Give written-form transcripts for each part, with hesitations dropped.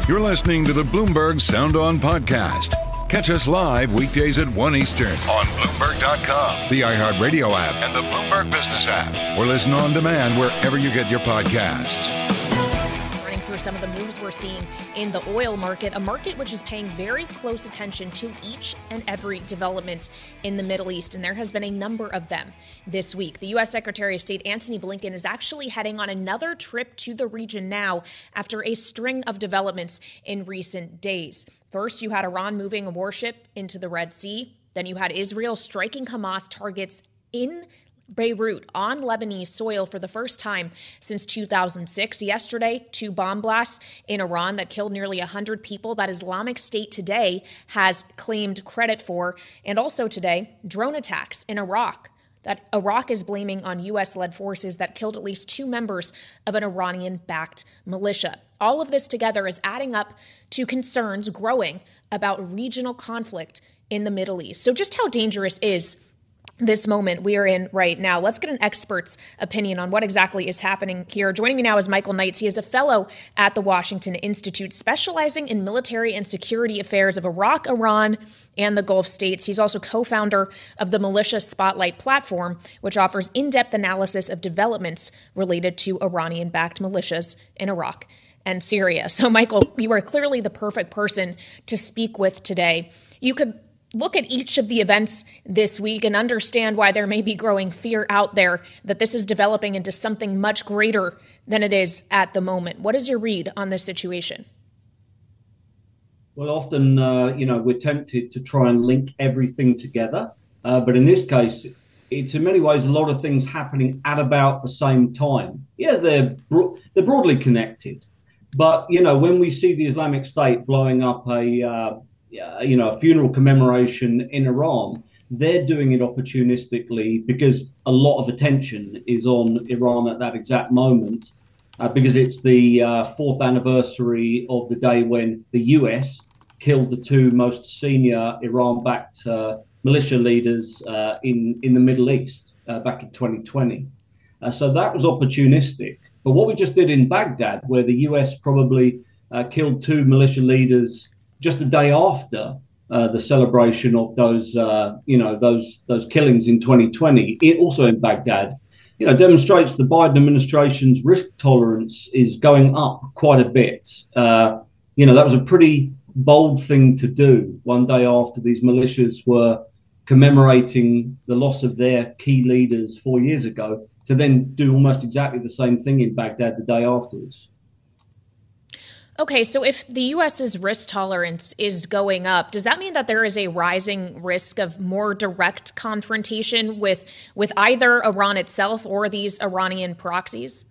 You're listening to the Bloomberg Sound On podcast. Catch us live weekdays at 1 Eastern on Bloomberg.com, the iHeartRadio app, and the Bloomberg Business app, or listen on demand wherever you get your podcasts. Running through some of the moves we're seeing in the oil market, a market which is paying very close attention to each and every development in the Middle East, and there has been a number of them this week. The U.S. Secretary of State Antony Blinken is actually heading on another trip to the region now after a string of developments in recent days. First, you had Iran moving a warship into the Red Sea. Then you had Israel striking Hamas targets in Beirut on Lebanese soil for the first time since 2006. Yesterday, 2 bomb blasts in Iran that killed nearly 100 people that Islamic State today has claimed credit for. And also today, drone attacks in Iraq that Iraq is blaming on U.S.-led forces that killed at least 2 members of an Iranian-backed militia. All of this together is adding up to concerns growing about regional conflict in the Middle East. So just how dangerous is this moment we are in right now? Let's get an expert's opinion on what exactly is happening here. Joining me now is Michael Knights. He is a fellow at the Washington Institute, specializing in military and security affairs of Iraq, Iran, and the Gulf states. He's also co-founder of the Militia Spotlight platform, which offers in-depth analysis of developments related to Iranian-backed militias in Iraq and Syria. So, Michael, you are clearly the perfect person to speak with today. You could look at each of the events this week and understand why there may be growing fear out there that this is developing into something much greater than it is at the moment. What is your read on this situation? Well, often, we're tempted to try and link everything together. But in this case, it's in many ways a lot of things happening at about the same time. Yeah, they're broadly connected. But, when we see the Islamic State blowing up a funeral commemoration in Iran, they're doing it opportunistically because a lot of attention is on Iran at that exact moment, because it's the 4th anniversary of the day when the US killed the 2 most senior Iran-backed militia leaders in the Middle East back in 2020. So that was opportunistic. But what we just did in Baghdad, where the US probably killed 2 militia leaders just the day after the celebration of those killings in 2020, also in Baghdad, demonstrates the Biden administration's risk tolerance is going up quite a bit. That was a pretty bold thing to do one day after these militias were commemorating the loss of their key leaders 4 years ago, to then do almost exactly the same thing in Baghdad the day afterwards. Okay, so if the U.S.'s risk tolerance is going up, does that mean that there is a rising risk of more direct confrontation with either Iran itself or these Iranian proxies?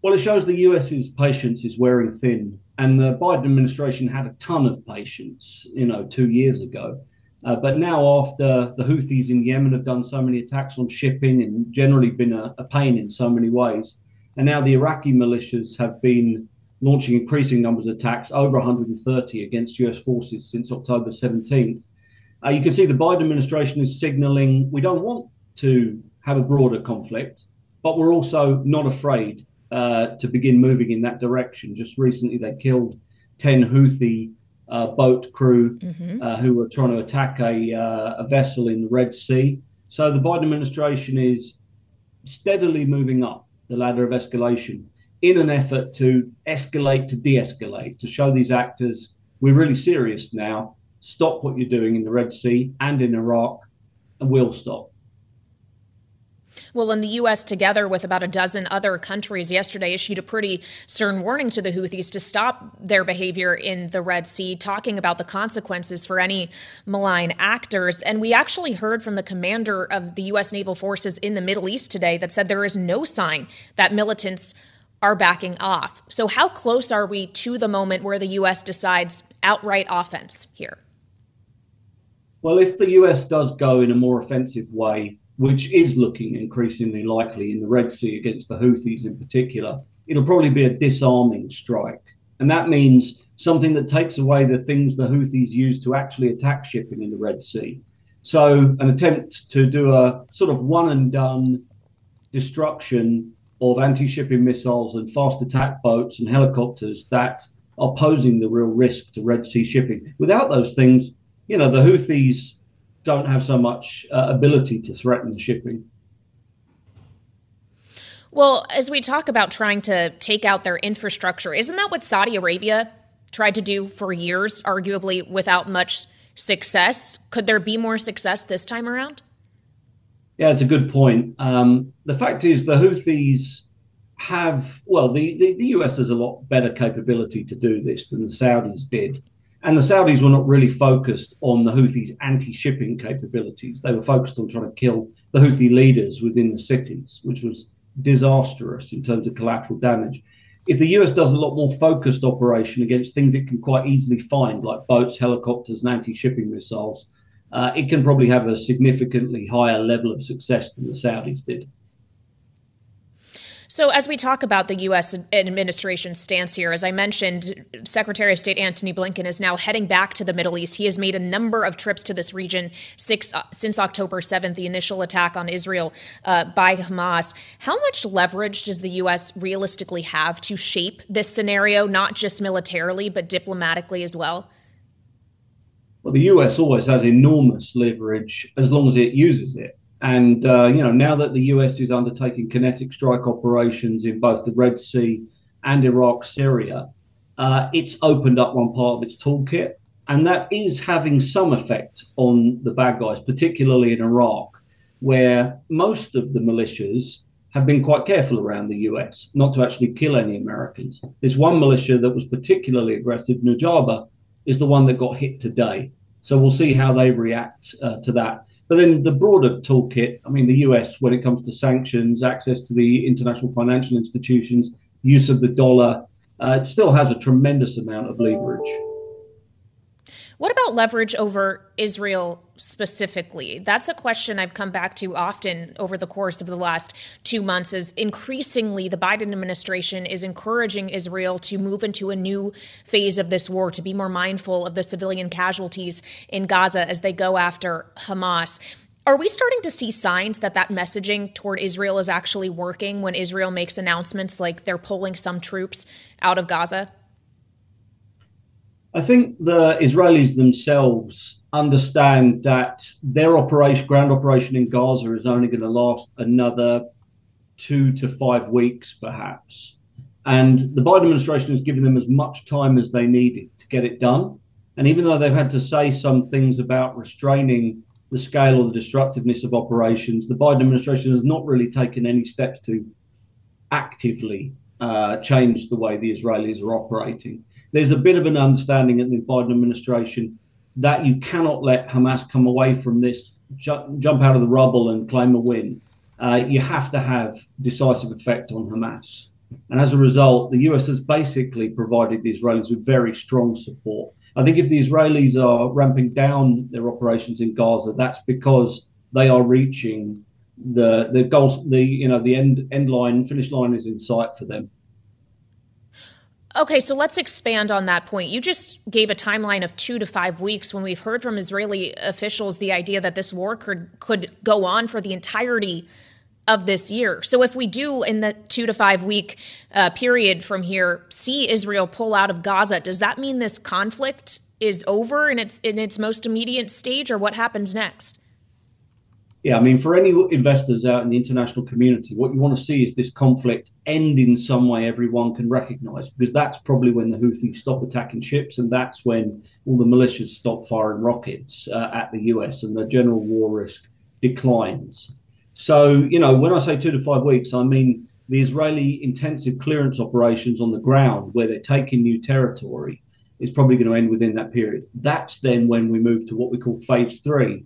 Well, it shows the U.S.'s patience is wearing thin, and the Biden administration had a ton of patience, 2 years ago. But now, after the Houthis in Yemen have done so many attacks on shipping and generally been a pain in so many ways, and now the Iraqi militias have been launching increasing numbers of attacks, over 130 against US forces since October 17th. You can see the Biden administration is signaling we don't want to have a broader conflict, but we're also not afraid to begin moving in that direction. Just recently, they killed 10 Houthi boat crew who were trying to attack a vessel in the Red Sea. So the Biden administration is steadily moving up the ladder of escalation in an effort to escalate, to de-escalate, to show these actors we're really serious now. Stop what you're doing in the Red Sea and in Iraq, and we'll stop. Well, in the U.S., together with about a dozen other countries yesterday, issued a pretty stern warning to the Houthis to stop their behavior in the Red Sea, talking about the consequences for any malign actors. And we actually heard from the commander of the U.S. naval forces in the Middle East today that said there is no sign that militants are backing off. So how close are we to the moment where the U.S. decides outright offense here? Well, if the U.S. does go in a more offensive way, which is looking increasingly likely in the Red Sea against the Houthis in particular, it'll probably be a disarming strike. And that means something that takes away the things the Houthis use to actually attack shipping in the Red Sea. So an attempt to do a sort of one and done destruction of anti-shipping missiles and fast attack boats and helicopters that are posing the real risk to Red Sea shipping. Without those things, the Houthis don't have so much ability to threaten the shipping. Well, as we talk about trying to take out their infrastructure, isn't that what Saudi Arabia tried to do for years, arguably without much success? Could there be more success this time around? Yeah, it's a good point. The fact is the Houthis the US has a lot better capability to do this than the Saudis did. And the Saudis were not really focused on the Houthis' anti-shipping capabilities. They were focused on trying to kill the Houthi leaders within the cities, which was disastrous in terms of collateral damage. If the US does a lot more focused operation against things it can quite easily find, like boats, helicopters, and anti-shipping missiles, it can probably have a significantly higher level of success than the Saudis did. So as we talk about the U.S. administration's stance here, as I mentioned, Secretary of State Antony Blinken is now heading back to the Middle East. He has made a number of trips to this region since October 7th, the initial attack on Israel by Hamas. How much leverage does the U.S. realistically have to shape this scenario, not just militarily, but diplomatically as well? Well, the US always has enormous leverage as long as it uses it. And, now that the US is undertaking kinetic strike operations in both the Red Sea and Iraq, Syria, it's opened up one part of its toolkit. And that is having some effect on the bad guys, particularly in Iraq, where most of the militias have been quite careful around the US not to actually kill any Americans. There's one militia that was particularly aggressive, Nujaba, is the one that got hit today. So we'll see how they react to that. But then the broader toolkit, I mean, the US, when it comes to sanctions, access to the international financial institutions, use of the dollar, it still has a tremendous amount of leverage. What about leverage over Israel specifically? That's a question I've come back to often over the course of the last 2 months, as increasingly the Biden administration is encouraging Israel to move into a new phase of this war, to be more mindful of the civilian casualties in Gaza as they go after Hamas. Are we starting to see signs that messaging toward Israel is actually working when Israel makes announcements like they're pulling some troops out of Gaza? I think the Israelis themselves understand that their ground operation in Gaza is only going to last another 2 to 5 weeks, perhaps. And the Biden administration has given them as much time as they needed to get it done. And even though they've had to say some things about restraining the scale or the destructiveness of operations, the Biden administration has not really taken any steps to actively change the way the Israelis are operating. There's a bit of an understanding in the Biden administration that you cannot let Hamas come away from this, jump out of the rubble and claim a win. You have to have decisive effect on Hamas. And as a result, the US has basically provided the Israelis with very strong support. I think if the Israelis are ramping down their operations in Gaza, that's because they are reaching the goals, the end line, finish line is in sight for them. Okay, so let's expand on that point. You just gave a timeline of 2 to 5 weeks when we've heard from Israeli officials the idea that this war could go on for the entirety of this year. So if we do, in the 2 to 5 week period from here, see Israel pull out of Gaza, does that mean this conflict is over in its most immediate stage, or what happens next? Yeah, I mean, for any investors out in the international community, what you want to see is this conflict end in some way everyone can recognize, because that's probably when the Houthis stop attacking ships, and that's when all the militias stop firing rockets at the US and the general war risk declines. So, when I say 2 to 5 weeks, I mean the Israeli intensive clearance operations on the ground where they're taking new territory is probably going to end within that period. That's then when we move to what we call phase 3.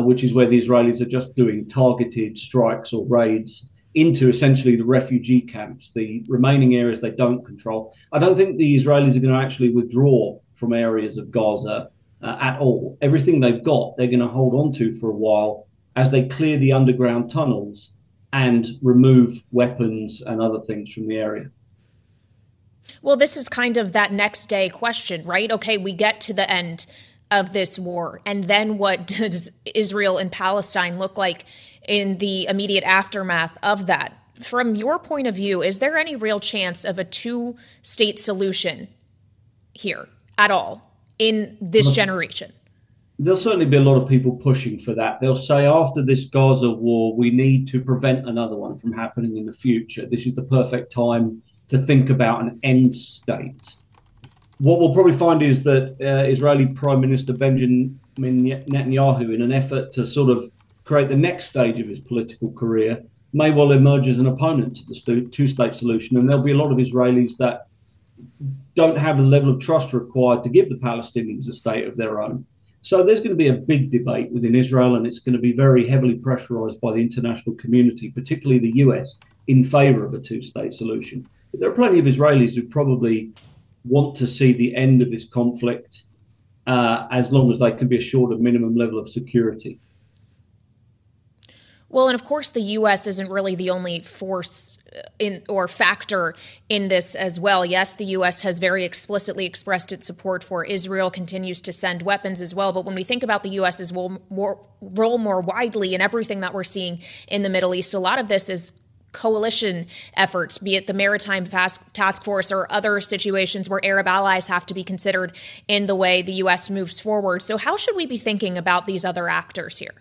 Which is where the Israelis are just doing targeted strikes or raids into essentially the refugee camps, the remaining areas they don't control. I don't think the Israelis are going to actually withdraw from areas of Gaza at all. Everything they've got, they're going to hold on to for a while as they clear the underground tunnels and remove weapons and other things from the area. Well, this is kind of that next day question, right? Okay, we get to the end of this war, and then what does Israel and Palestine look like in the immediate aftermath of that? From your point of view, is there any real chance of a two-state solution here at all in this generation? There'll certainly be a lot of people pushing for that. They'll say after this Gaza war, we need to prevent another one from happening in the future. This is the perfect time to think about an end state. What we'll probably find is that Israeli Prime Minister Benjamin Netanyahu, in an effort to sort of create the next stage of his political career, may well emerge as an opponent to the two-state solution. And there'll be a lot of Israelis that don't have the level of trust required to give the Palestinians a state of their own. So there's going to be a big debate within Israel, and it's going to be very heavily pressurized by the international community, particularly the US, in favor of a two-state solution. But there are plenty of Israelis who probably want to see the end of this conflict as long as they can be assured a minimum level of security. Well, and of course, the U.S. isn't really the only force or factor in this as well. Yes, the U.S. has very explicitly expressed its support for Israel, continues to send weapons as well. But when we think about the U.S.'s role more widely in everything that we're seeing in the Middle East, a lot of this is coalition efforts, be it the Maritime Task Force or other situations where Arab allies have to be considered in the way the U.S. moves forward. So how should we be thinking about these other actors here?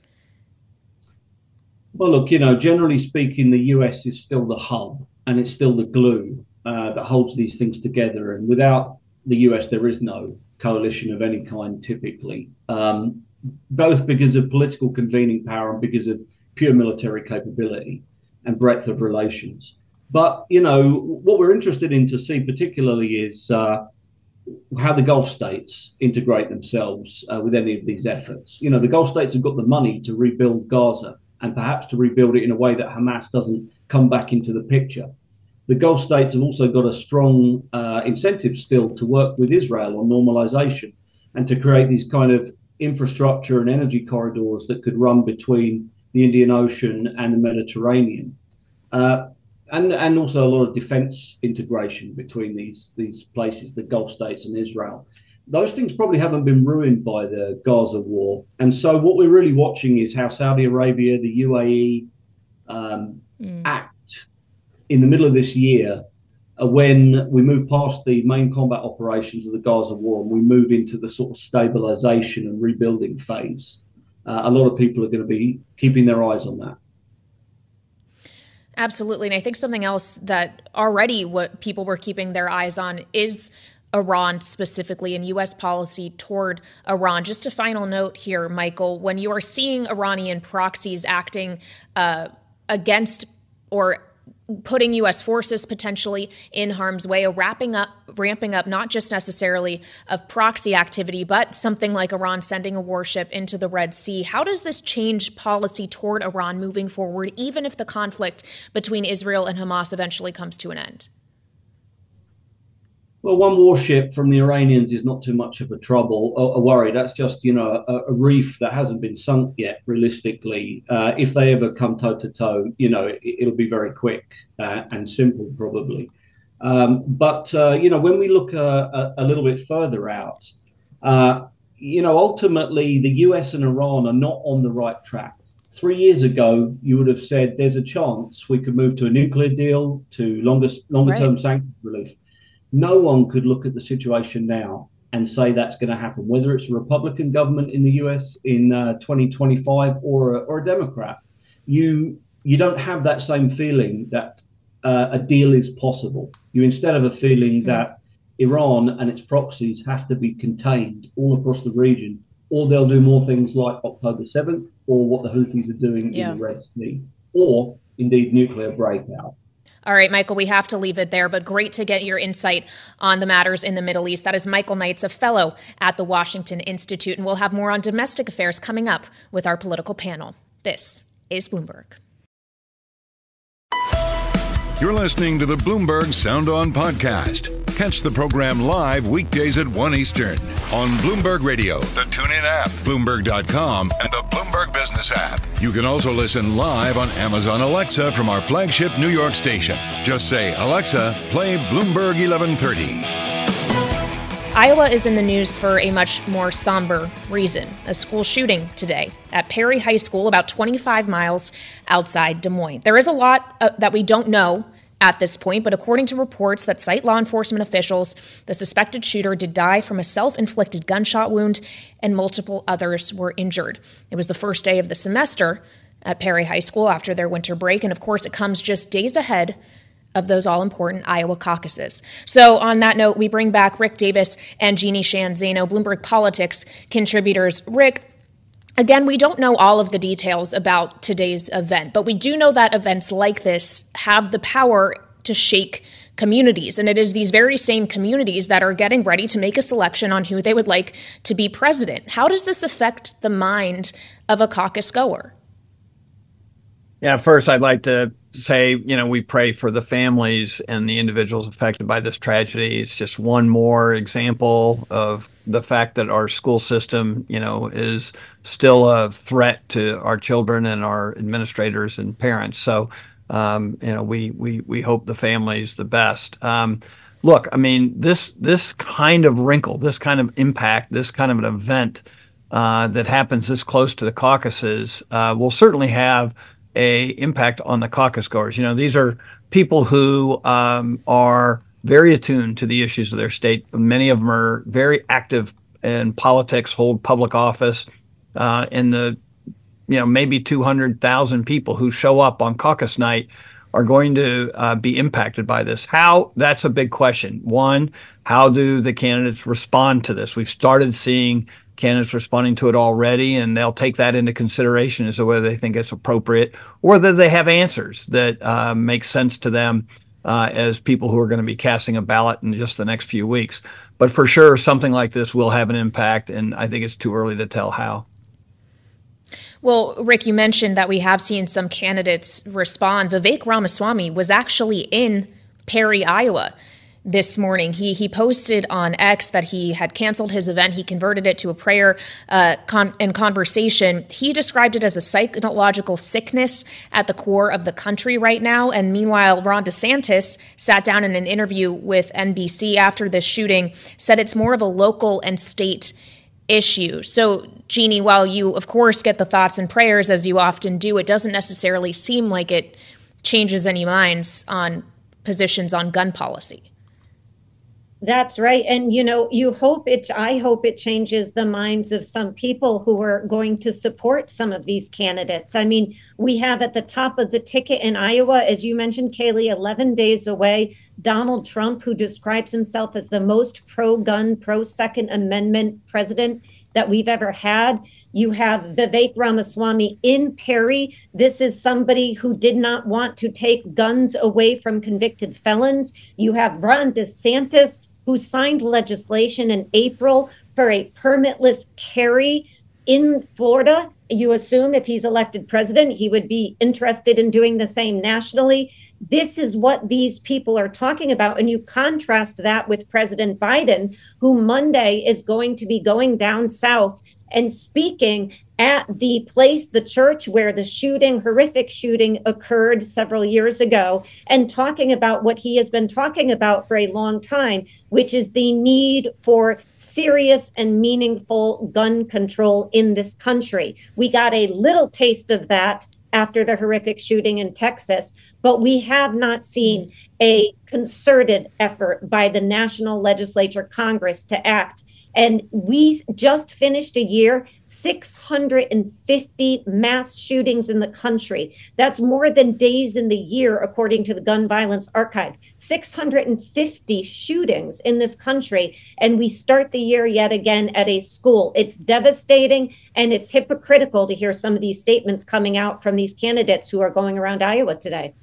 Well, look, generally speaking, the US is still the hub and it's still the glue that holds these things together. And without the US, there is no coalition of any kind, typically, both because of political convening power and because of pure military capability and breadth of relations. But, what we're interested in to see particularly is how the Gulf states integrate themselves with any of these efforts. The Gulf states have got the money to rebuild Gaza, and perhaps to rebuild it in a way that Hamas doesn't come back into the picture. The Gulf states have also got a strong incentive still to work with Israel on normalization and to create these kind of infrastructure and energy corridors that could run between the Indian Ocean and the Mediterranean. And also a lot of defense integration between these places, the Gulf states and Israel. Those things probably haven't been ruined by the Gaza war. And so what we're really watching is how Saudi Arabia, the UAE act in the middle of this year when we move past the main combat operations of the Gaza war and we move into the sort of stabilization and rebuilding phase. A lot of people are going to be keeping their eyes on that. Absolutely. And I think something else that already what people were keeping their eyes on is Iran specifically and U.S. policy toward Iran. Just a final note here, Michael, when you are seeing Iranian proxies acting against or putting U.S. forces potentially in harm's way, ramping up not just necessarily of proxy activity, but something like Iran sending a warship into the Red Sea. How does this change policy toward Iran moving forward, even if the conflict between Israel and Hamas eventually comes to an end? Well, one warship from the Iranians is not too much of a worry. That's just, a reef that hasn't been sunk yet, realistically. If they ever come toe to toe, it'll be very quick and simple, probably. But when we look a little bit further out, ultimately the US and Iran are not on the right track. 3 years ago, you would have said there's a chance we could move to a nuclear deal, to longer-term sanctions relief. No one could look at the situation now and say that's going to happen, whether it's a Republican government in the US in 2025 or a Democrat. You don't have that same feeling that a deal is possible. You instead have a feeling that Iran and its proxies have to be contained all across the region, or they'll do more things like October 7th or what the Houthis are doing in the Red Sea, or indeed nuclear breakout. All right, Michael, we have to leave it there, but great to get your insight on the matters in the Middle East. That is Michael Knights, a fellow at the Washington Institute, and we'll have more on domestic affairs coming up with our political panel. This is Bloomberg. You're listening to the Bloomberg Sound On podcast. Catch the program live weekdays at 1 Eastern on Bloomberg Radio, the TuneIn app, Bloomberg.com, and the Bloomberg Business app. You can also listen live on Amazon Alexa from our flagship New York station. Just say, Alexa, play Bloomberg 1130. Iowa is in the news for a much more somber reason. A school shooting today at Perry High School, about 25 miles outside Des Moines. There is a lot that we don't know at this point, but according to reports that cite law enforcement officials, the suspected shooter did die from a self-inflicted gunshot wound and multiple others were injured. It was the first day of the semester at Perry High School after their winter break, and of course it comes just days ahead of those all-important Iowa caucuses. So on that note, we bring back Rick Davis and Jeanne Zaino, Bloomberg Politics contributors. Rick, again, we don't know all of the details about today's event, but we do know that events like this have the power to shake communities. And it is these very same communities that are getting ready to make a selection on who they would like to be president. How does this affect the mind of a caucus goer? Yeah, first, I'd like to say, we pray for the families and the individuals affected by this tragedy. It's just one more example of the fact that our school system, is still a threat to our children and our administrators and parents. So, we hope the families the best. Look, I mean, this kind of wrinkle, this kind of impact, this kind of an event that happens this close to the caucuses will certainly have a impact on the caucus goers. These are people who are very attuned to the issues of their state. Many of them are very active in politics, hold public office, and the maybe 200,000 people who show up on caucus night are going to be impacted by this. How? That's a big question. One, how do the candidates respond to this? We've started seeing candidates responding to it already, and they'll take that into consideration as to whether they think it's appropriate or whether they have answers that make sense to them as people who are going to be casting a ballot in just the next few weeks. But for sure, something like this will have an impact, and I think it's too early to tell how. Well, Rick, you mentioned that we have seen some candidates respond. Vivek Ramaswamy was actually in Perry, Iowa this morning. He posted on X that he had canceled his event. He converted it to a prayer and conversation. He described it as a psychological sickness at the core of the country right now. And meanwhile, Ron DeSantis sat down in an interview with NBC after this shooting, said it's more of a local and state issue. So, Jeanne, while you, of course, get the thoughts and prayers, as you often do, it doesn't necessarily seem like it changes any minds on positions on gun policy. That's right. And, I hope it changes the minds of some people who are going to support some of these candidates. I mean, we have at the top of the ticket in Iowa, as you mentioned, Kailey, 11 days away, Donald Trump, who describes himself as the most pro-gun, pro-Second Amendment president that we've ever had. You have Vivek Ramaswamy in Perry. This is somebody who did not want to take guns away from convicted felons. You have Ron DeSantis, who signed legislation in April for a permitless carry in Florida. You assume if he's elected president, he would be interested in doing the same nationally. This is what these people are talking about. And you contrast that with President Biden, who Monday is going to be going down south and speaking at the place, the church where the horrific shooting occurred several years ago, and talking about what he has been talking about for a long time, which is the need for serious and meaningful gun control in this country. We got a little taste of that after the horrific shooting in Texas, but we have not seen a concerted effort by the national legislature, Congress, to act. And we just finished a year, 650 mass shootings in the country. That's more than days in the year, according to the Gun Violence Archive. 650 shootings in this country. And we start the year yet again at a school. It's devastating, and it's hypocritical to hear some of these statements coming out from these candidates who are going around Iowa today.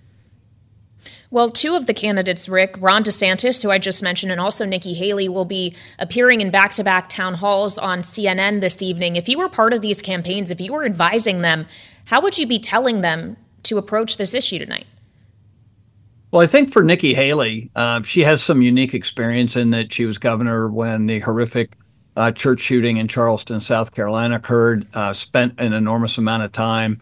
Well, two of the candidates, Rick, Ron DeSantis, who I just mentioned, and also Nikki Haley, will be appearing in back-to-back town halls on CNN this evening. If you were part of these campaigns, if you were advising them, how would you be telling them to approach this issue tonight? Well, I think for Nikki Haley, she has some unique experience in that she was governor when the horrific church shooting in Charleston, South Carolina occurred, spent an enormous amount of time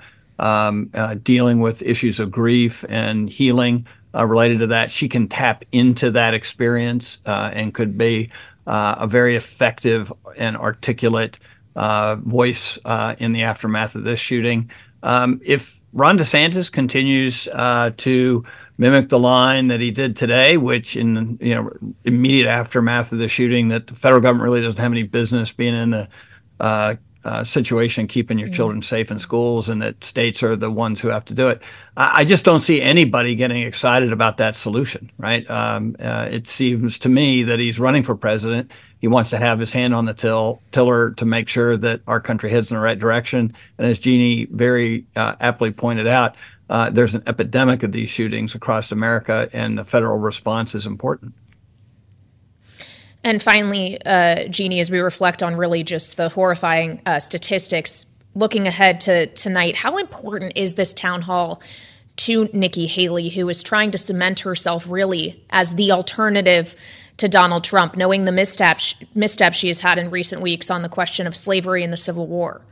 dealing with issues of grief and healing related to that. She can tap into that experience and could be a very effective and articulate voice in the aftermath of this shooting. If Ron DeSantis continues to mimic the line that he did today, which in immediate aftermath of the shooting, that the federal government really doesn't have any business being in the situation keeping your children safe in schools, and that states are the ones who have to do it. I just don't see anybody getting excited about that solution, right? It seems to me that he's running for president. He wants to have his hand on the tiller to make sure that our country heads in the right direction. And as Jeanne very aptly pointed out, there's an epidemic of these shootings across America, and the federal response is important. And finally, Jeanne, as we reflect on really just the horrifying statistics, looking ahead to tonight, how important is this town hall to Nikki Haley, who is trying to cement herself really as the alternative to Donald Trump, knowing the missteps she has had in recent weeks on the question of slavery and the Civil War?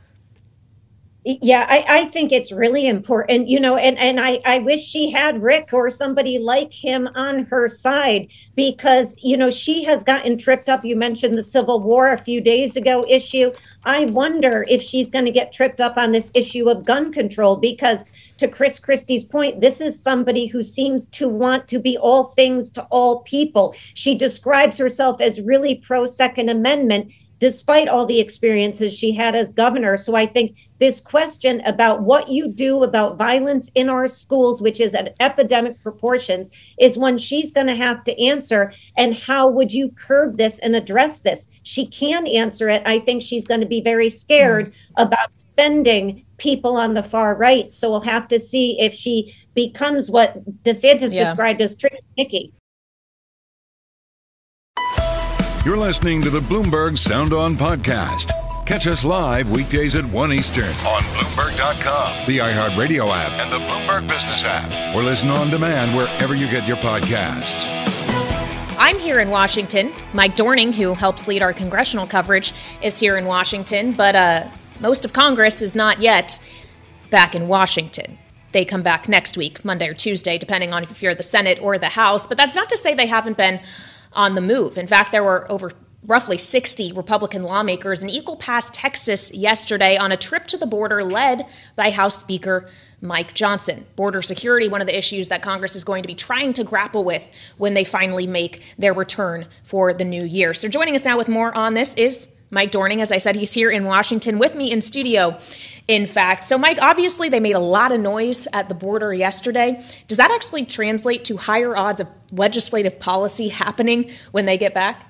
Yeah, I think it's really important, and I wish she had Rick or somebody like him on her side, because, she has gotten tripped up. You mentioned the Civil War a few days ago issue. I wonder if she's going to get tripped up on this issue of gun control, because to Chris Christie's point, this is somebody who seems to want to be all things to all people. She describes herself as really pro Second Amendment, despite all the experiences she had as governor. So I think this question about what you do about violence in our schools, which is at epidemic proportions, is one she's going to have to answer. And how would you curb this and address this? She can answer it. I think she's going to be very scared about offending people on the far right. So we'll have to see if she becomes what DeSantis described as Tricky Nikki. You're listening to the Bloomberg Sound On podcast. Catch us live weekdays at 1 Eastern on Bloomberg.com, the iHeartRadio app, and the Bloomberg Business app, or listen on demand wherever you get your podcasts. I'm here in Washington. Mike Dorning, who helps lead our congressional coverage, is here in Washington, but most of Congress is not yet back in Washington. They come back next week, Monday or Tuesday, depending on if you're the Senate or the House, but that's not to say they haven't been on the move. In fact, there were over roughly 60 Republican lawmakers in Eagle Pass, Texas yesterday on a trip to the border led by House Speaker Mike Johnson. Border security, one of the issues that Congress is going to be trying to grapple with when they finally make their return for the new year. So joining us now with more on this is Mike Dorning. As I said, he's here in Washington with me in studio, in fact. So, Mike, obviously they made a lot of noise at the border yesterday. Does that actually translate to higher odds of legislative policy happening when they get back?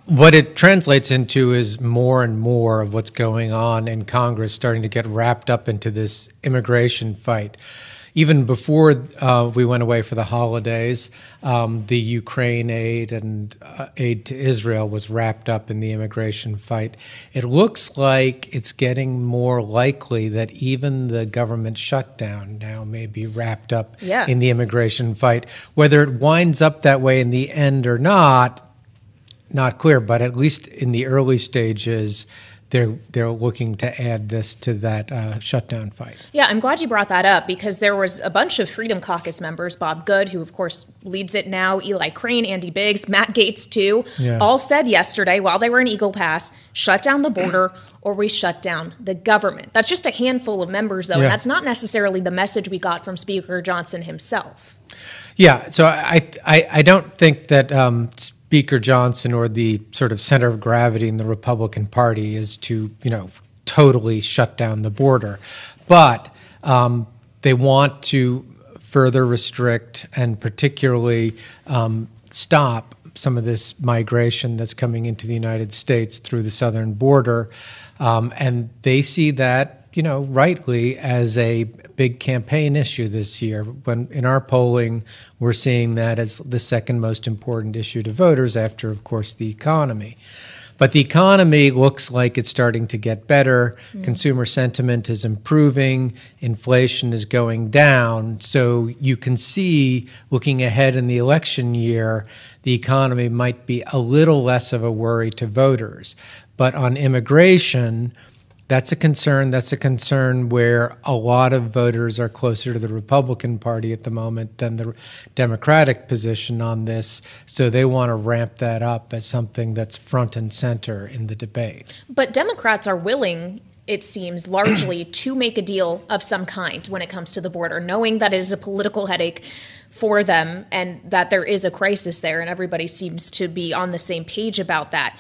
What it translates into is more and more of what's going on in Congress starting to get wrapped up into this immigration fight. Even before we went away for the holidays, the Ukraine aid and aid to Israel was wrapped up in the immigration fight. It looks like it's getting more likely that even the government shutdown now may be wrapped up in the immigration fight. Whether it winds up that way in the end or not clear, but at least in the early stages, they're looking to add this to that shutdown fight. Yeah, I'm glad you brought that up, because there was a bunch of Freedom Caucus members, Bob Good, who of course leads it now, Eli Crane, Andy Biggs, Matt Gaetz too, all said yesterday while they were in Eagle Pass, shut down the border or we shut down the government. That's just a handful of members though, and that's not necessarily the message we got from Speaker Johnson himself. Yeah, so I don't think that Speaker Johnson or the sort of center of gravity in the Republican Party is to, totally shut down the border. But they want to further restrict and particularly stop some of this migration that's coming into the United States through the southern border. And they see that, rightly as a big campaign issue this year. When in our polling, we're seeing that as the second most important issue to voters after, of course, the economy. But the economy looks like it's starting to get better. Consumer sentiment is improving. Inflation is going down. So you can see, looking ahead in the election year, the economy might be a little less of a worry to voters. But on immigration, that's a concern. That's a concern where a lot of voters are closer to the Republican Party at the moment than the Democratic position on this. So they want to ramp that up as something that's front and center in the debate. But Democrats are willing it seems, largely to make a deal of some kind when it comes to the border, knowing that it is a political headache for them and that there is a crisis there, and everybody seems to be on the same page about that.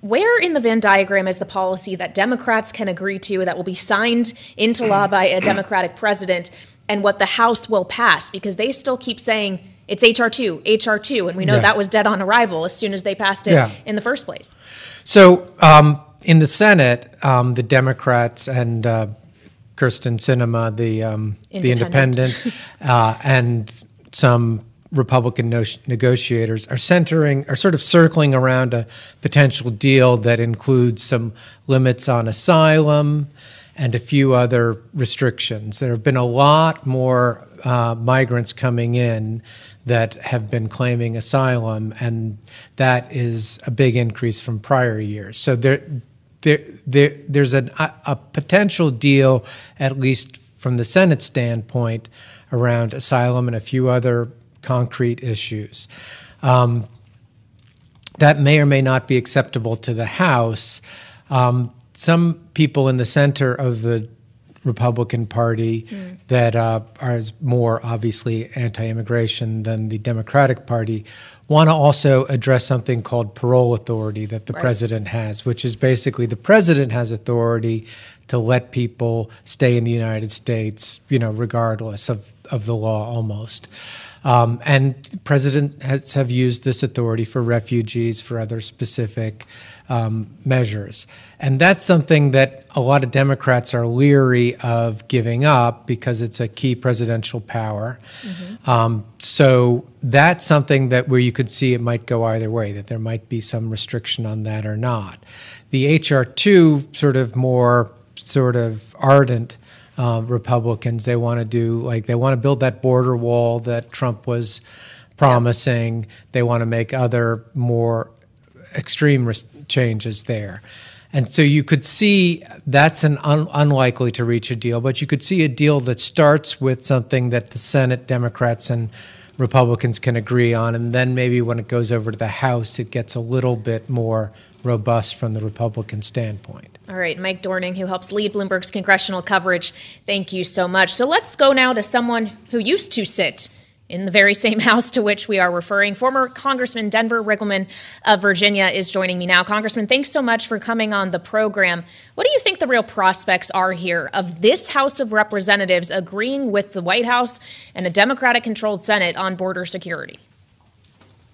Where in the Venn diagram is the policy that Democrats can agree to, that will be signed into law by a Democratic president, and what the House will pass? Because they still keep saying it's HR2, HR2, and we know that was dead on arrival as soon as they passed it in the first place. So in the Senate, the Democrats and Kirsten Sinema, the independent, and some Republican negotiators are sort of circling around a potential deal that includes some limits on asylum and a few other restrictions. There have been a lot more migrants coming in that have been claiming asylum, and that is a big increase from prior years. So there's a potential deal, at least from the Senate standpoint, around asylum and a few other concrete issues. That may or may not be acceptable to the House. Some people in the center of the Republican Party that are more obviously anti-immigration than the Democratic Party want to also address something called parole authority that the president has, which is basically the president has authority to let people stay in the United States, regardless of the law almost. And the president have used this authority for refugees, for other specific measures. And that's something that a lot of Democrats are leery of giving up because it's a key presidential power. So that's something where you could see it might go either way, that there might be some restriction on that or not. The HR2 sort of ardent Republicans, they want to build that border wall that Trump was promising. They want to make other more extreme changes there. And so you could see that's unlikely to reach a deal, but you could see a deal that starts with something that the Senate Democrats and Republicans can agree on, and then maybe when it goes over to the House, it gets a little bit more robust from the Republican standpoint. All right, Mike Dorning, who helps lead Bloomberg's congressional coverage, thank you so much. So let's go now to someone who used to sit in the very same House to which we are referring. Former Congressman Denver Riggleman of Virginia is joining me now. Congressman, thanks so much for coming on the program. What do you think the real prospects are here of this House of Representatives agreeing with the White House and a Democratic-controlled Senate on border security?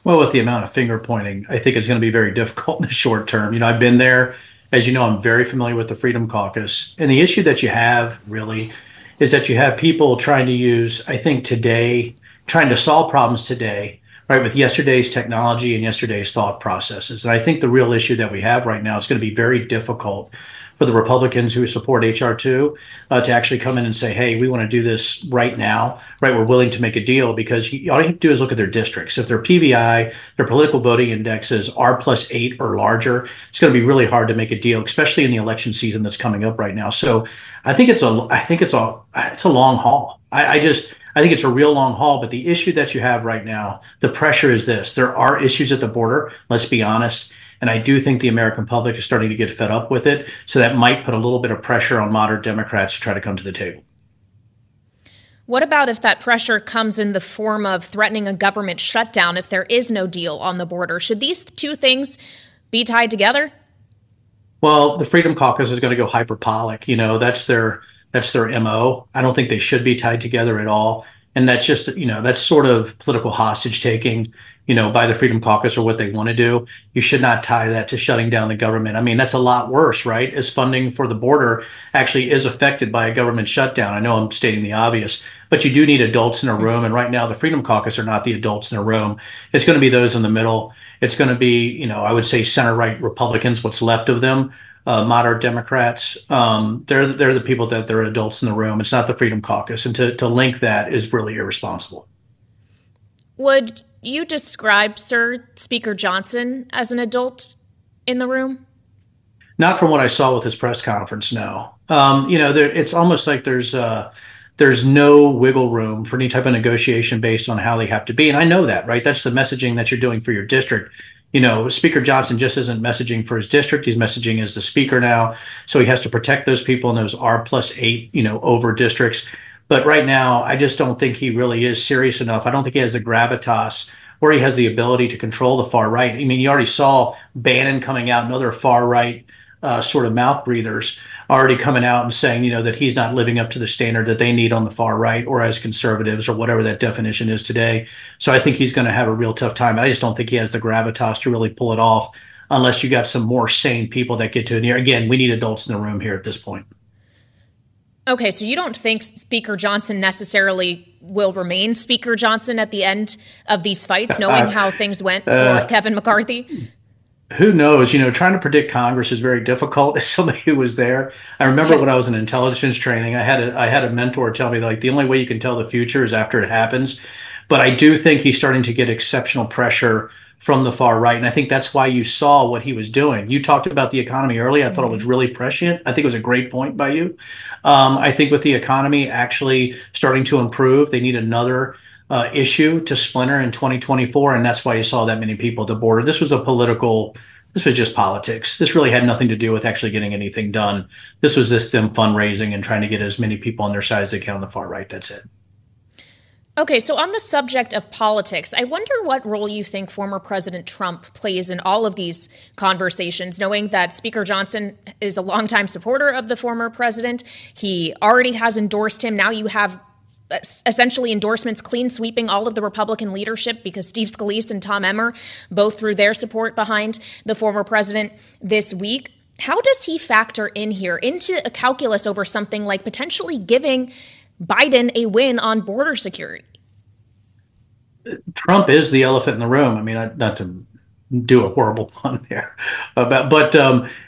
Well, with the amount of finger pointing, I think it's going to be very difficult in the short term. I've been there. As you know, I'm very familiar with the Freedom Caucus. And the issue that you have really is that you have people trying to use, I think today, trying to solve problems today, right, with yesterday's technology and yesterday's thought processes. And I think the real issue that we have right now is going to be very difficult for the Republicans who support HR2 to actually come in and say, hey, we want to do this right now, right? We're willing to make a deal, because all you have to do is look at their districts. If their PVI, their political voting indexes are +8 or larger, it's going to be really hard to make a deal, especially in the election season that's coming up right now. So I think it's a long haul. I think it's a real long haul, but the issue that you have right now, the pressure is this. There are issues at the border, let's be honest. And I do think the American public is starting to get fed up with it. So that might put a little bit of pressure on moderate Democrats to try to come to the table. What about if that pressure comes in the form of threatening a government shutdown if there is no deal on the border? Should these two things be tied together? Well, the Freedom Caucus is going to go hyperbolic. That's their MO. I don't think they should be tied together at all. And that's just, that's sort of political hostage taking, by the Freedom Caucus, or what they want to do. You should not tie that to shutting down the government. I mean, that's a lot worse, right? As funding for the border actually is affected by a government shutdown. I know I'm stating the obvious, but you do need adults in a room. And right now, the Freedom Caucus are not the adults in a room. It's going to be those in the middle. It's going to be, I would say center-right Republicans, what's left of them. Moderate Democrats, they're the people that they're adults in the room. It's not the Freedom Caucus. And to link that is really irresponsible. Would you describe, sir, Speaker Johnson as an adult in the room? Not from what I saw with his press conference, no. It's almost like there's no wiggle room for any type of negotiation based on how they have to be. And I know that, right? That's the messaging that you're doing for your district. Speaker Johnson just isn't messaging for his district. He's messaging as the speaker now. So he has to protect those people in those R+8, over districts. But right now, I just don't think he really is serious enough. I don't think he has the gravitas or he has the ability to control the far right. I mean, you already saw Bannon coming out and other far right sort of mouth breathers already coming out and saying, that he's not living up to the standard that they need on the far right or as conservatives or whatever that definition is today. So I think he's going to have a real tough time. I just don't think he has the gravitas to really pull it off unless you got some more sane people that get to it. Again, we need adults in the room here at this point. Okay, so you don't think Speaker Johnson necessarily will remain Speaker Johnson at the end of these fights, knowing how things went for Kevin McCarthy? Who knows? Trying to predict Congress is very difficult as somebody who was there. I remember when I was in intelligence training, I had a mentor tell me, like, the only way you can tell the future is after it happens. But I do think he's starting to get exceptional pressure from the far right. And I think that's why you saw what he was doing. You talked about the economy earlier. I thought it was really prescient. I think it was a great point by you. I think with the economy actually starting to improve, they need another issue to splinter in 2024. And that's why you saw that many people at the border. This was just politics. This really had nothing to do with actually getting anything done. This was just them fundraising and trying to get as many people on their side as they can on the far right. That's it. Okay, so on the subject of politics, I wonder what role you think former President Trump plays in all of these conversations, knowing that Speaker Johnson is a longtime supporter of the former president. He already has endorsed him. Now you have essentially endorsements clean sweeping all of the Republican leadership because Steve Scalise and Tom Emmer both threw their support behind the former president this week. How does he factor in here into a calculus over something like potentially giving Biden a win on border security? Trump is the elephant in the room. I mean, not to do a horrible pun there, but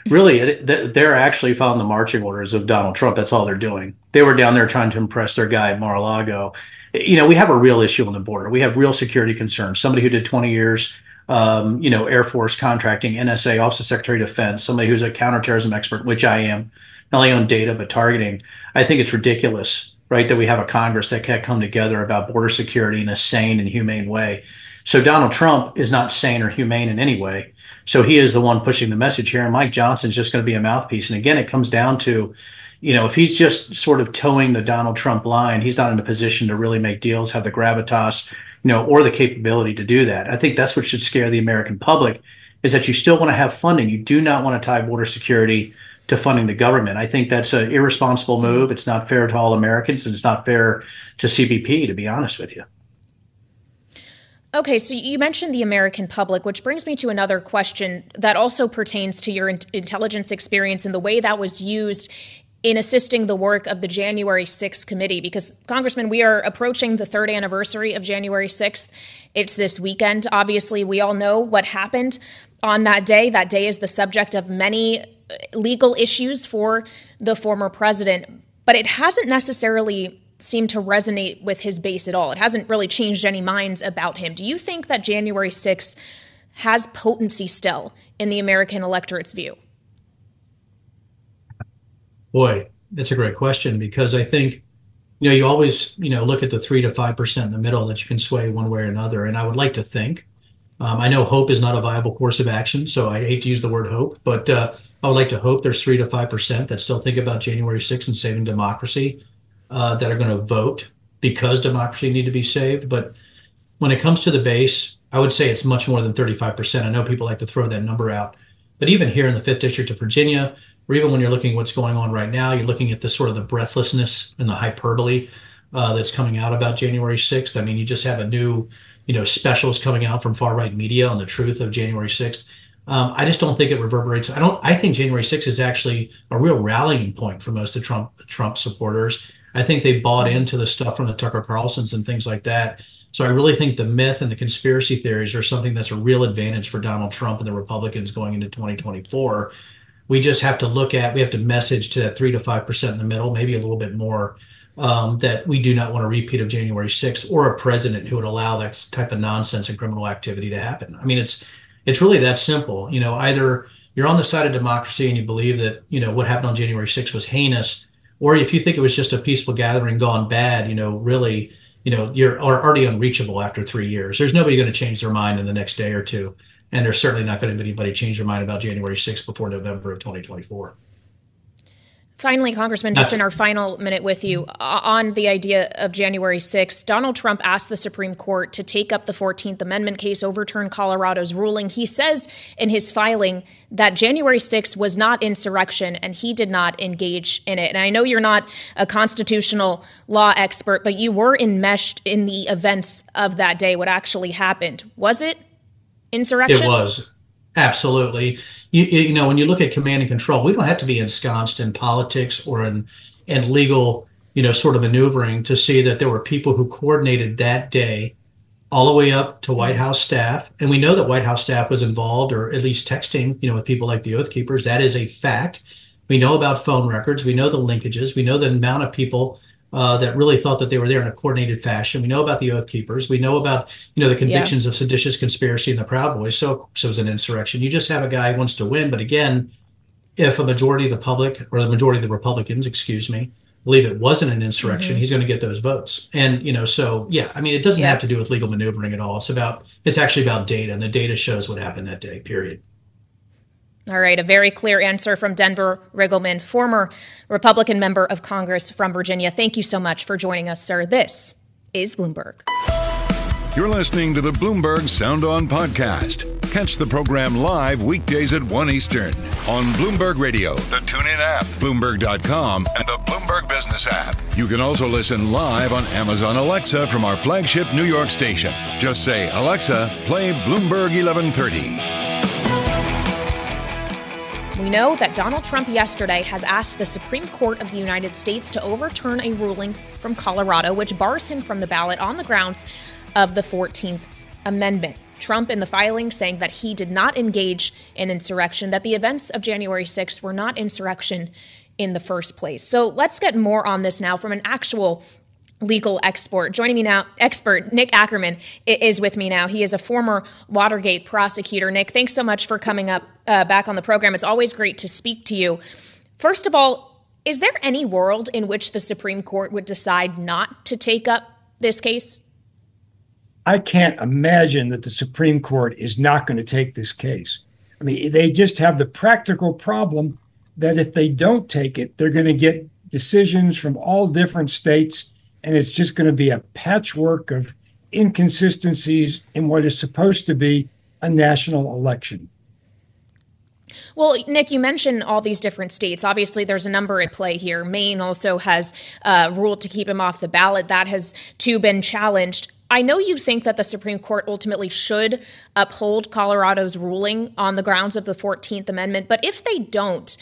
really, they're actually following the marching orders of Donald Trump. That's all they're doing. They were down there trying to impress their guy at Mar-a-Lago. We have a real issue on the border. We have real security concerns. Somebody who did 20 years, Air Force contracting, NSA, Office of Secretary of Defense, somebody who's a counterterrorism expert, which I am, not only on data, but targeting. I think it's ridiculous, right, that we have a Congress that can't come together about border security in a sane and humane way. So Donald Trump is not sane or humane in any way. So he is the one pushing the message here. And Mike Johnson's just going to be a mouthpiece. And again, it comes down to, if he's just sort of towing the Donald Trump line, he's not in a position to really make deals, have the gravitas, or the capability to do that. I think that's what should scare the American public, is that you still want to have funding. You do not want to tie border security to funding the government. I think that's an irresponsible move. It's not fair to all Americans, and it's not fair to CBP, to be honest with you. Okay, so you mentioned the American public, which brings me to another question that also pertains to your intelligence experience and the way that was used in assisting the work of the January 6th committee. Because, Congressman, we are approaching the third anniversary of January 6th. It's this weekend. Obviously, we all know what happened on that day. That day is the subject of many legal issues for the former president, but it hasn't necessarily seemed to resonate with his base at all. It hasn't really changed any minds about him. Do you think that January 6th has potency still in the American electorate's view? Boy, that's a great question, because I think, you always, look at the 3 to 5% in the middle that you can sway one way or another. And I would like to think, I know hope is not a viable course of action, so I hate to use the word hope, but I would like to hope there's 3 to 5% that still think about January 6th and saving democracy, that are going to vote because democracy need to be saved. But when it comes to the base, I would say it's much more than 35%. I know people like to throw that number out, but even here in the 5th District of Virginia, or even when you're looking at what's going on right now, you're looking at the sort of the breathlessness and the hyperbole that's coming out about January 6th. I mean, you just have a new, specials coming out from far right media on the truth of January 6th. I just don't think it reverberates. I think January 6th is actually a real rallying point for most of Trump supporters. I think they bought into the stuff from the Tucker Carlsons and things like that. So I really think the myth and the conspiracy theories are something that's a real advantage for Donald Trump and the Republicans going into 2024. We just have to message to that 3 to 5% in the middle, maybe a little bit more, that we do not want a repeat of January 6th or a president who would allow that type of nonsense and criminal activity to happen. I mean, it's really that simple. Either you're on the side of democracy and you believe that, what happened on January 6th was heinous, or if you think it was just a peaceful gathering gone bad, you're already unreachable after 3 years. There's nobody going to change their mind in the next day or two. And there's certainly not going to be anybody change their mind about January 6th before November of 2024. Finally, Congressman, just in our final minute with you on the idea of January 6th, Donald Trump asked the Supreme Court to take up the 14th Amendment case, overturn Colorado's ruling. He says in his filing that January 6th was not insurrection and he did not engage in it. And I know you're not a constitutional law expert, but you were enmeshed in the events of that day, what actually happened. Was it insurrection? It was. Absolutely. You know, when you look at command and control, we don't have to be ensconced in politics or in legal, sort of maneuvering to see that there were people who coordinated that day all the way up to White House staff. And we know that White House staff was involved, or at least texting, with people like the Oath Keepers. That is a fact. We know about phone records. We know the linkages. We know the amount of people that really thought that they were there in a coordinated fashion. We know about the Oath Keepers. We know about, the convictions of seditious conspiracy and the Proud Boys. So it was an insurrection. You just have a guy who wants to win. But again, if a majority of the public, or the majority of the Republicans, believe it wasn't an insurrection, he's going to get those votes. And, it doesn't have to do with legal maneuvering at all. It's actually about data, and the data shows what happened that day, period. All right, a very clear answer from Denver Riggleman, former Republican member of Congress from Virginia. Thank you so much for joining us, sir. This is Bloomberg. You're listening to the Bloomberg Sound On podcast. Catch the program live weekdays at 1 Eastern on Bloomberg Radio, the TuneIn app, Bloomberg.com, and the Bloomberg Business app. You can also listen live on Amazon Alexa from our flagship New York station. Just say, Alexa, play Bloomberg 1130. We know that Donald Trump yesterday has asked the Supreme Court of the United States to overturn a ruling from Colorado which bars him from the ballot on the grounds of the 14th Amendment. Trump in the filing saying that he did not engage in insurrection, that the events of January 6th were not insurrection in the first place. So let's get more on this now from an actual legal expert. Joining me now, expert Nick Ackerman is with me now. He is a former Watergate prosecutor. Nick, thanks so much for coming up back on the program. It's always great to speak to you. First of all, is there any world in which the Supreme Court would decide not to take up this case? I can't imagine that the Supreme Court is not going to take this case. I mean, they just have the practical problem that if they don't take it, they're going to get decisions from all different states, and it's just going to be a patchwork of inconsistencies in what is supposed to be a national election. Well, Nick, you mentioned all these different states. Obviously, there's a number at play here. Maine also has ruled to keep him off the ballot. That has, too, been challenged. I know you think that the Supreme Court ultimately should uphold Colorado's ruling on the grounds of the 14th Amendment, but if they don't,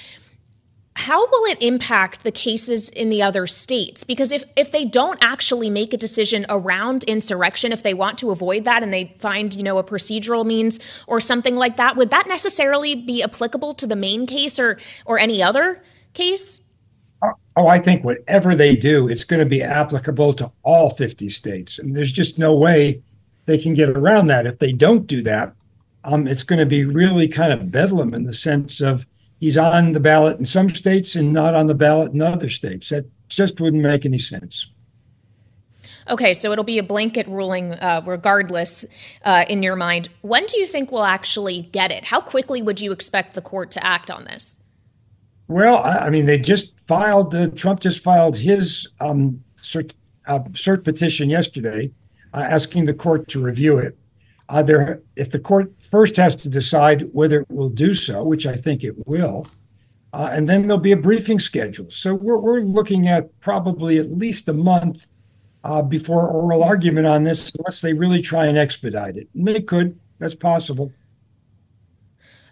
how will it impact the cases in the other states? Because if they don't actually make a decision around insurrection, if they want to avoid that and they find, a procedural means or something like that, would that necessarily be applicable to the Maine case or any other case? Oh, I think whatever they do, it's going to be applicable to all 50 states. And there's just no way they can get around that. If they don't do that, it's going to be really kind of bedlam in the sense of he's on the ballot in some states and not on the ballot in other states. That just wouldn't make any sense. Okay, so it'll be a blanket ruling regardless in your mind. When do you think we'll actually get it? How quickly would you expect the court to act on this? Well, I mean, they just filed, Trump just filed his cert petition yesterday, asking the court to review it. If the court first has to decide whether it will do so, which I think it will, and then there'll be a briefing schedule. So we're looking at probably at least a month before oral argument on this, unless they really try and expedite it. And they could. That's possible.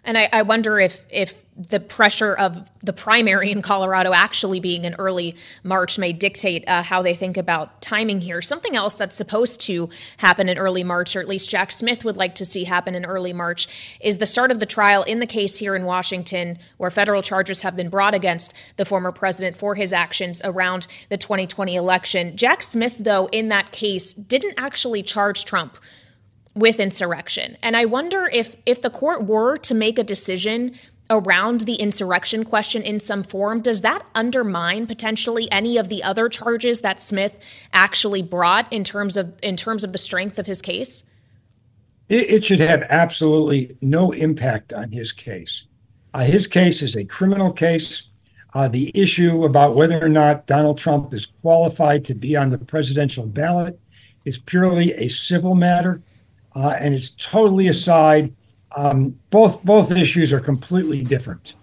And I wonder if the pressure of the primary in Colorado actually being in early March may dictate how they think about timing here. Something else that's supposed to happen in early March, or at least Jack Smith would like to see happen in early March, is the start of the trial in the case here in Washington, where federal charges have been brought against the former president for his actions around the 2020 election. Jack Smith, though, in that case, didn't actually charge Trump with insurrection. And I wonder if the court were to make a decision around the insurrection question in some form, does that undermine potentially any of the other charges that Smith actually brought in terms of the strength of his case? It should have absolutely no impact on his case. His case is a criminal case. The issue about whether or not Donald Trump is qualified to be on the presidential ballot is purely a civil matter, and it's totally aside. Both issues are completely different.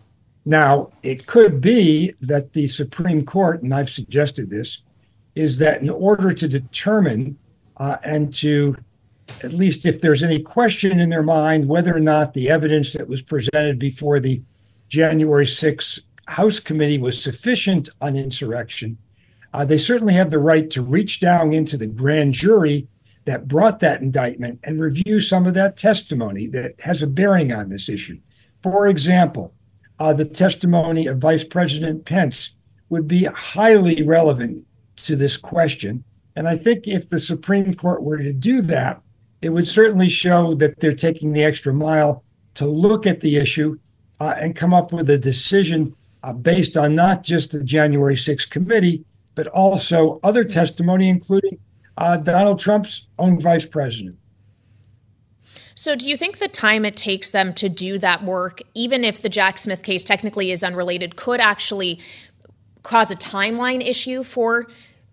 Now, it could be that the Supreme Court, and I've suggested this, is that in order to determine and to, at least if there's any question in their mind, whether or not the evidence that was presented before the January 6th House committee was sufficient on insurrection, they certainly have the right to reach down into the grand jury that brought that indictment and review some of that testimony that has a bearing on this issue. For example, the testimony of Vice President Pence would be highly relevant to this question. And I think if the Supreme Court were to do that, it would certainly show that they're taking the extra mile to look at the issue and come up with a decision based on not just the January 6th committee, but also other testimony, including Donald Trump's own vice president. So do you think the time it takes them to do that work, even if the Jack Smith case technically is unrelated, could actually cause a timeline issue for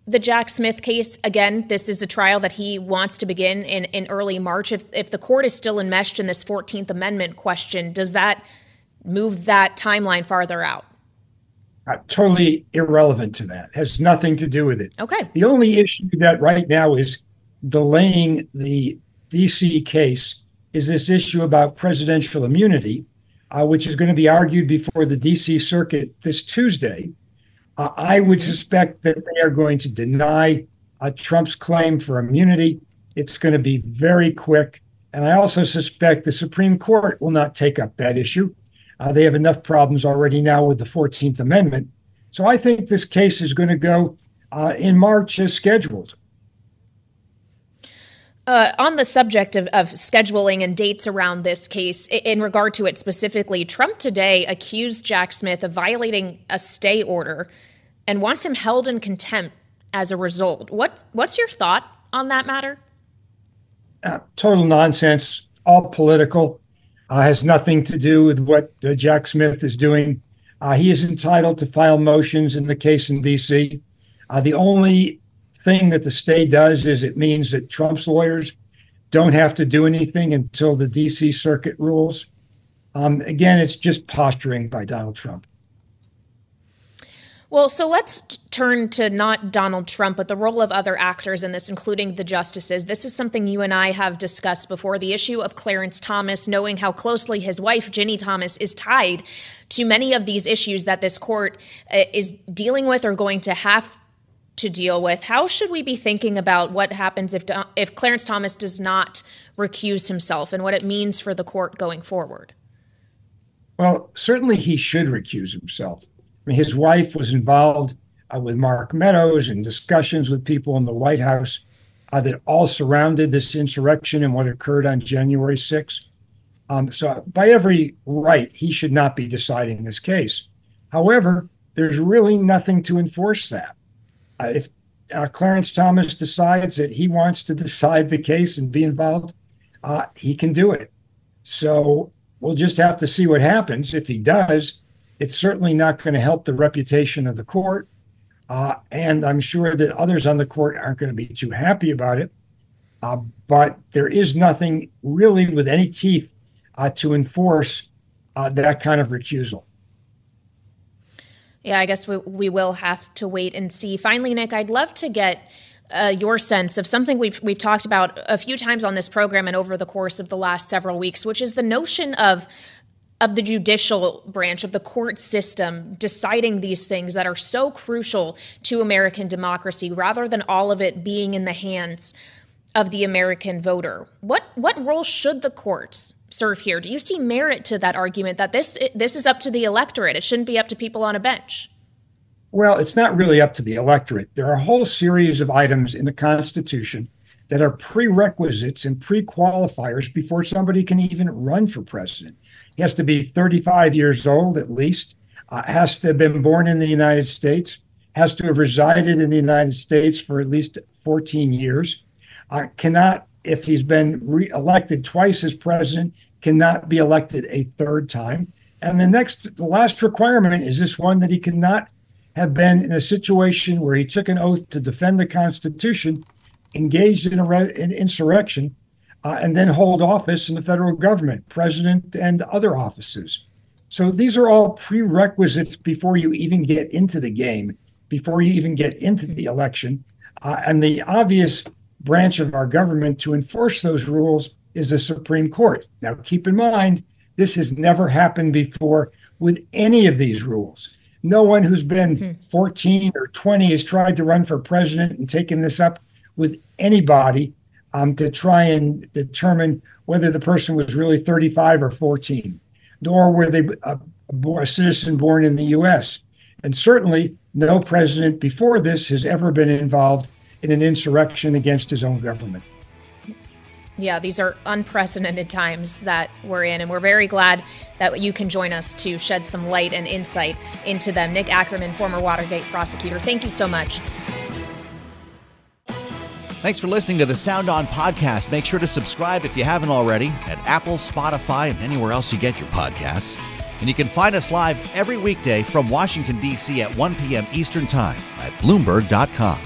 the Jack Smith case? Again, this is a trial that he wants to begin in early March. If the court is still enmeshed in this 14th Amendment question, does that move that timeline farther out? Totally irrelevant to that. Has nothing to do with it. Okay. The only issue that right now is delaying the D.C. case is this issue about presidential immunity, which is going to be argued before the D.C. Circuit this Tuesday. I would suspect that they are going to deny Trump's claim for immunity. It's going to be very quick. And I also suspect the Supreme Court will not take up that issue. They have enough problems already now with the 14th Amendment. So I think this case is going to go in March as scheduled. On the subject of scheduling and dates around this case, in regard to it specifically, Trump today accused Jack Smith of violating a stay order and wants him held in contempt as a result. What's your thought on that matter? Total nonsense, all political. Has nothing to do with what Jack Smith is doing. He is entitled to file motions in the case in D.C. The only thing that the stay does is it means that Trump's lawyers don't have to do anything until the D.C. Circuit rules. Again, it's just posturing by Donald Trump. Well, so let's turn to not Donald Trump, but the role of other actors in this, including the justices. This is something you and I have discussed before, the issue of Clarence Thomas, knowing how closely his wife, Ginny Thomas, is tied to many of these issues that this court is dealing with or going to have to deal with. How should we be thinking about what happens if Clarence Thomas does not recuse himself and what it means for the court going forward? Well, certainly he should recuse himself. I mean, his wife was involved with Mark Meadows in discussions with people in the White House that all surrounded this insurrection and what occurred on January 6th. So by every right, he should not be deciding this case. However, there's really nothing to enforce that. If Clarence Thomas decides that he wants to decide the case and be involved, he can do it. So we'll just have to see what happens. If he does, it's certainly not going to help the reputation of the court. And I'm sure that others on the court aren't going to be too happy about it. But there is nothing really with any teeth to enforce that kind of recusal. Yeah, I guess we will have to wait and see. Finally, Nick, I'd love to get your sense of something we've talked about a few times on this program and over the course of the last several weeks, which is the notion of the judicial branch of the court system deciding these things that are so crucial to American democracy, rather than all of it being in the hands of the American voter. What role should the courts serve here? Do you see merit to that argument that this is up to the electorate? It shouldn't be up to people on a bench. Well, it's not really up to the electorate. There are a whole series of items in the Constitution that are prerequisites and pre-qualifiers before somebody can even run for president. He has to be 35 years old at least, has to have been born in the United States, has to have resided in the United States for at least 14 years, cannot if he's been re-elected twice as president, cannot be elected a third time. And the last requirement is this one, that he cannot have been in a situation where he took an oath to defend the Constitution, engaged in an insurrection, and then hold office in the federal government, president and other offices. So these are all prerequisites before you even get into the game, before you even get into the election. And the obvious branch of our government to enforce those rules is the Supreme Court. Now, keep in mind, this has never happened before with any of these rules. No one who's been 14 or 20 has tried to run for president and taken this up with anybody to try and determine whether the person was really 35 or 14, nor were they a citizen born in the U.S. And certainly no president before this has ever been involved in an insurrection against his own government. Yeah, these are unprecedented times that we're in, and we're very glad that you can join us to shed some light and insight into them. Nick Ackerman, former Watergate prosecutor, thank you so much. Thanks for listening to the Sound On podcast. Make sure to subscribe if you haven't already at Apple, Spotify, and anywhere else you get your podcasts. And you can find us live every weekday from Washington, D.C. at 1 p.m. Eastern Time at Bloomberg.com.